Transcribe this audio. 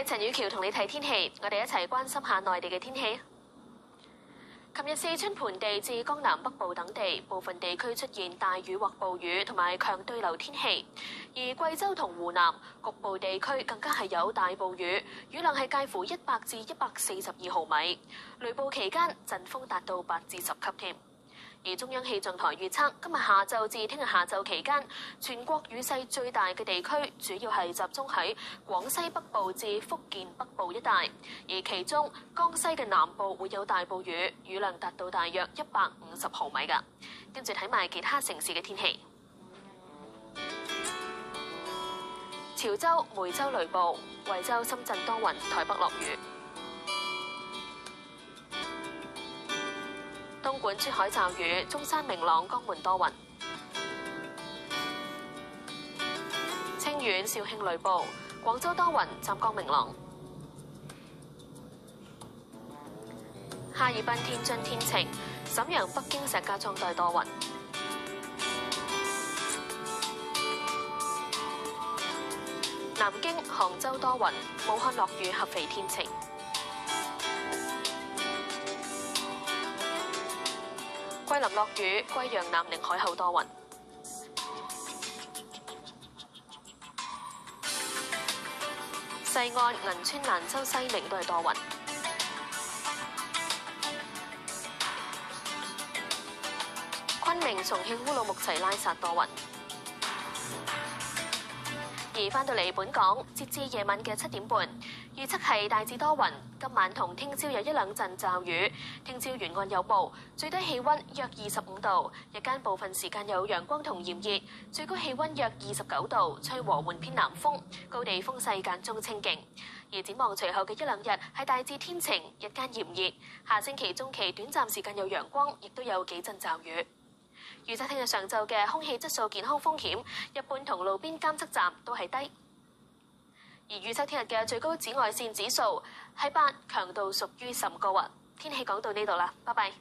係陳宇橋同你睇天氣，我哋一齊關心下內地嘅天氣。琴日四川盆地至江南北部等地部分地區出現大雨或暴雨同埋強對流天氣，而貴州同湖南局部地區更加係有大暴雨，雨量係介乎100至142毫米，雷暴期間陣風達到8至10級添。而中央氣象台預測，今日下晝至聽日下晝期間，全國雨勢最大嘅地區主要係集中喺廣西北部至福建北部一帶，而其中江西嘅南部會有大暴雨，雨量達到大約150毫米㗎。跟住睇埋其他城市嘅天氣，潮州、梅州雷暴，惠州、深圳多雲，台北落雨。東莞、珠海驟雨，中山明朗，江門多雲。清遠、肇慶雷暴，廣州多雲，湛江明朗。哈爾濱、天津天晴，瀋陽、北京、石家莊都係多雲。南京、杭州多雲，武漢落雨，合肥天晴。桂林落雨，貴陽、南寧海口多雲。西安、銀川、蘭州、西寧都係多雲。昆明、重慶、烏魯木齊、拉薩多雲。而返到嚟本港，截至夜晚嘅7點半，預測係大致多雲，今晚同聽朝有一兩陣驟雨，聽朝沿岸有霧，最低氣溫約25度，日間部分時間有陽光同炎熱，最高氣溫約29度，吹和緩偏南風，高地風勢間中清勁。而展望隨後嘅一兩日係大致天晴，日間炎熱，下星期中期短暫時間有陽光，亦都有幾陣驟雨。預測聽日上晝嘅空氣質素健康風險，一般同路邊監測站都係低。而預測聽日嘅最高紫外線指數係8，強度屬於甚高啊！天氣講到呢度啦，拜拜。